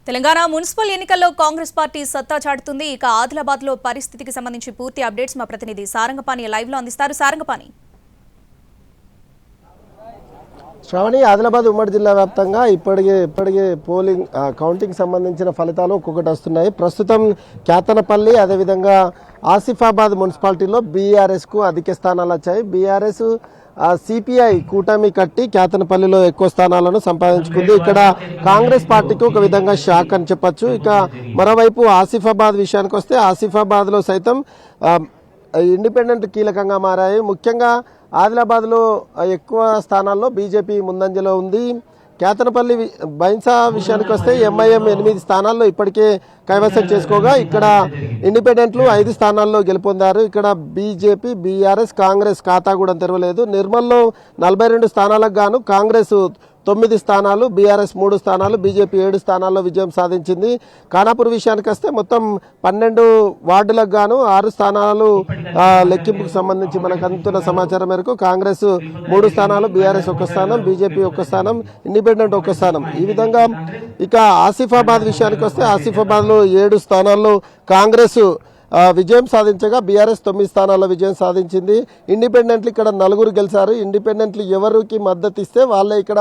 Telangana municipal ఎన్నికల్లో Congress party సత్తా చాటుతుంది. ఇక ఆదిలాబాద్ లో పరిస్థితికి సంబంధించి పూర్తి అప్డేట్స్ మా ప్రతినిధి సారంగపాణి లైవ్ లో అందిస్తారు. సారంగపాణి. శ్రావణి, ఆదిలాబాద్ ఉమ్మడి జిల్లా వ్యాప్తంగా ఇప్పటికే పోలింగ్ కౌంటింగ్ సంబంధించిన ఫలితాలు ఒక్కొక్కటి వస్తున్నాయి. ప్రస్తుతం కేతనపల్లి అదేవిధంగా ఆసిఫాబాద్ మున్సిపాలిటీలో బీఆర్ఎస్కు అధిక స్థానాలు వచ్చాయి. బీఆర్ఎస్ సిపిఐ కూటమి కట్టి కేతనపల్లిలో ఎక్కువ స్థానాలను సంపాదించుకుంది. ఇక్కడ కాంగ్రెస్ పార్టీకి ఒక విధంగా షాక్ అని చెప్పొచ్చు. ఇక మరోవైపు ఆసిఫాబాద్ విషయానికి వస్తే ఆసిఫాబాద్లో సైతం ఇండిపెండెంట్ కీలకంగా మారాయి. ముఖ్యంగా ఆదిలాబాద్లో ఎక్కువ స్థానాల్లో బీజేపీ ముందంజలో ఉంది. కేతనపల్లి బైన్సా విషయానికి వస్తే ఎంఐఎం 8 స్థానాల్లో ఇప్పటికే కైవసం చేసుకోగా ఇక్కడ ఇండిపెండెంట్లు 5 స్థానాల్లో గెలుపొందారు. ఇక్కడ బీజేపీ, బీఆర్ఎస్, కాంగ్రెస్ ఖాతా కూడా తెరవలేదు. నిర్మల్లో 42 స్థానాలకు గాను కాంగ్రెస్ 9 స్థానాలు, బీఆర్ఎస్ 3 స్థానాలు, బీజేపీ 7 స్థానాల్లో విజయం సాధించింది. ఖానాపూర్ విషయానికి వస్తే మొత్తం 12 వార్డులకు గాను 6 స్థానాలు లెక్కింపుకు సంబంధించి మనకు అందుతున్న సమాచారం మేరకు కాంగ్రెస్ 3 స్థానాలు, బీఆర్ఎస్ 1 స్థానం, బీజేపీ 1 స్థానం, ఇండిపెండెంట్ 1 స్థానం. ఈ విధంగా ఇక ఆసిఫాబాద్ విషయానికి వస్తే ఆసిఫాబాద్లో 7 స్థానాల్లో కాంగ్రెస్ విజయం సాధించగా బీఆర్ఎస్ 9 స్థానాల్లో విజయం సాధించింది. ఇండిపెండెంట్లు ఇక్కడ 4 గెలిచారు. ఇండిపెండెంట్లు ఎవరికి మద్దతు ఇస్తే వాళ్ళే ఇక్కడ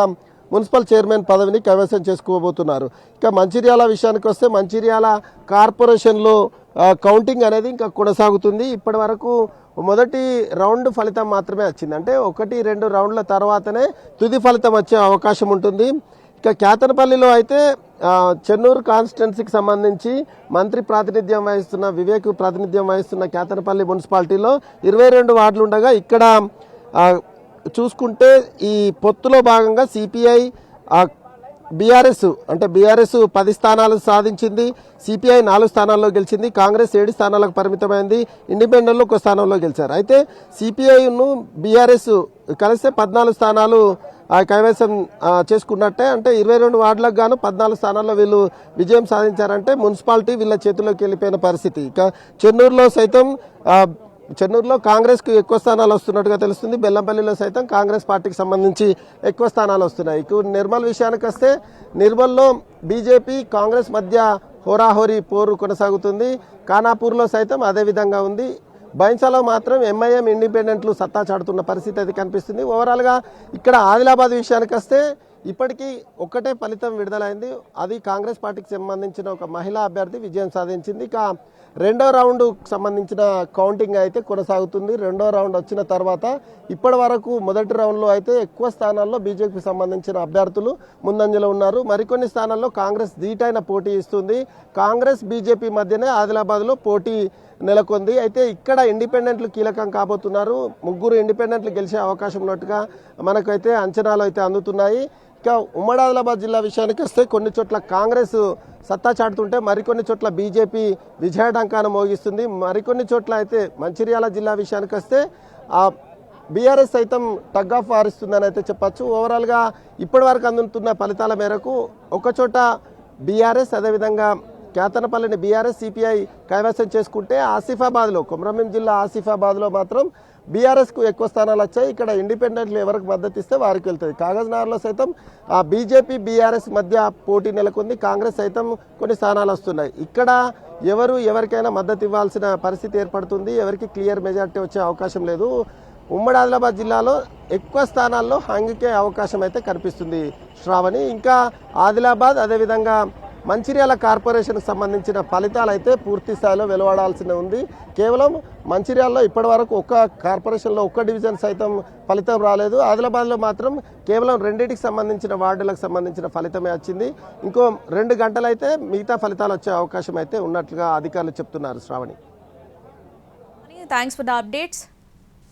మున్సిపల్ చైర్మన్ పదవిని కైవసం చేసుకోబోతున్నారు. ఇక మంచిర్యాల విషయానికి వస్తే మంచిర్యాల కార్పొరేషన్లో కౌంటింగ్ అనేది ఇంకా కొనసాగుతుంది. ఇప్పటి వరకు మొదటి రౌండ్ ఫలితం మాత్రమే వచ్చింది. అంటే 1-2 రౌండ్ల తర్వాతనే తుది ఫలితం వచ్చే అవకాశం ఉంటుంది. ఇక కేతనపల్లిలో అయితే చెన్నూరు కాన్స్టిట్యున్సీకి సంబంధించి మంత్రి ప్రాతినిధ్యం వహిస్తున్న వివేక్ ప్రాతినిధ్యం వహిస్తున్న కేతనపల్లి మున్సిపాలిటీలో 22 వార్డులు ఉండగా ఇక్కడ చూసుకుంటే ఈ పొత్తులో భాగంగా సిపిఐ బీఆర్ఎస్ 10 స్థానాలు సాధించింది. సిపిఐ 4 స్థానాల్లో గెలిచింది. కాంగ్రెస్ 7 స్థానాలకు పరిమితమైంది. ఇండిపెండెంట్లు 1 స్థానంలో గెలిచారు. అయితే సిపిఐను బీఆర్ఎస్ కలిస్తే 14 స్థానాలు కైవసం చేసుకున్నట్టే. అంటే 22 వార్డులకు గాను 14 స్థానాల్లో వీళ్ళు విజయం సాధించారంటే మున్సిపాలిటీ వీళ్ళ చేతుల్లోకి వెళ్ళిపోయిన పరిస్థితి. ఇక చెన్నూరులో కాంగ్రెస్కు ఎక్కువ స్థానాలు వస్తున్నట్టుగా తెలుస్తుంది. బెల్లంపల్లిలో సైతం కాంగ్రెస్ పార్టీకి సంబంధించి ఎక్కువ స్థానాలు వస్తున్నాయి. ఇక నిర్మల్ విషయానికి వస్తే నిర్మల్లో బీజేపీ, కాంగ్రెస్ మధ్య హోరాహోరీ పోరు కొనసాగుతుంది. ఖానాపూర్లో సైతం అదే విధంగా ఉంది. బైన్సాలో మాత్రం ఎంఐఎం, ఇండిపెండెంట్లు సత్తా చాటుతున్న పరిస్థితి అది కనిపిస్తుంది. ఓవరాల్గా ఇక్కడ ఆదిలాబాద్ విషయానికి వస్తే ఇప్పటికీ ఒక్కటే ఫలితం విడుదలైంది. అది కాంగ్రెస్ పార్టీకి సంబంధించిన ఒక మహిళా అభ్యర్థి విజయం సాధించింది. ఇక 2వ రౌండ్కు సంబంధించిన కౌంటింగ్ అయితే కొనసాగుతుంది. 2వ రౌండ్ వచ్చిన తర్వాత ఇప్పటి వరకు మొదటి రౌండ్లో అయితే ఎక్కువ స్థానాల్లో బీజేపీకి సంబంధించిన అభ్యర్థులు ముందంజలో ఉన్నారు. మరికొన్ని స్థానాల్లో కాంగ్రెస్ ధీటైన పోటీ ఇస్తుంది. కాంగ్రెస్, బీజేపీ మధ్యనే ఆదిలాబాద్లో పోటీ నెలకొంది. అయితే ఇక్కడ ఇండిపెండెంట్లు కీలకం కాబోతున్నారు. 3 ఇండిపెండెంట్లు గెలిచే అవకాశం ఉన్నట్టుగా మనకైతే అంచనాలు అయితే అందుతున్నాయి. ఇక ఉమ్మడి ఆదిలాబాద్ జిల్లా విషయానికి వస్తే కొన్ని చోట్ల కాంగ్రెస్ సత్తా చాటుతుంటే మరికొన్ని చోట్ల బీజేపీ విజయడంకాను మోగిస్తుంది. మరికొన్ని చోట్ల అయితే మంచిర్యాల జిల్లా విషయానికి వస్తే బీఆర్ఎస్ సైతం టగ్ ఆఫ్ వారిస్తుందని అయితే చెప్పచ్చు. ఓవరాల్గా ఇప్పటి వరకు అందుతున్న ఫలితాల మేరకు ఒకచోట బీఆర్ఎస్, అదేవిధంగా కేతనపల్లిని బీఆర్ఎస్, సిపిఐ కైవసం చేసుకుంటే ఆసిఫాబాద్లో, కొమరంభీం జిల్లా ఆసిఫాబాద్లో మాత్రం బీఆర్ఎస్కు ఎక్కువ స్థానాలు వచ్చాయి. ఇక్కడ ఇండిపెండెంట్లు ఎవరికి మద్దతు ఇస్తే వారికి వెళ్తుంది. కాగజ్నగర్లో సైతం బీజేపీ, బీఆర్ఎస్ మధ్య పోటీ నెలకొంది. కాంగ్రెస్ సైతం కొన్ని స్థానాలు వస్తున్నాయి. ఇక్కడ ఎవరికైనా మద్దతు ఇవ్వాల్సిన పరిస్థితి ఏర్పడుతుంది. ఎవరికి క్లియర్ మెజార్టీ వచ్చే అవకాశం లేదు. ఉమ్మడి ఆదిలాబాద్ జిల్లాలో ఎక్కువ స్థానాల్లో హంగుకే అవకాశం అయితే కనిపిస్తుంది శ్రావణి. ఇంకా ఆదిలాబాద్ అదేవిధంగా మంచిర్యాల కార్పొరేషన్కి సంబంధించిన ఫలితాలు అయితే పూర్తి స్థాయిలో వెలువడాల్సి ఉంది. కేవలం మంచిర్యాలలో ఇప్పటి వరకు ఒక్క కార్పొరేషన్లో ఒక్క డివిజన్ సైతం ఫలితం రాలేదు. ఆదిలాబాద్లో మాత్రం కేవలం 2టికి సంబంధించిన వార్డులకు సంబంధించిన ఫలితమే వచ్చింది. ఇంకో 2 గంటలైతే మిగతా ఫలితాలు వచ్చే అవకాశం అయితే ఉన్నట్లుగా అధికారులు చెప్తున్నారు Sravani. Thanks for the updates.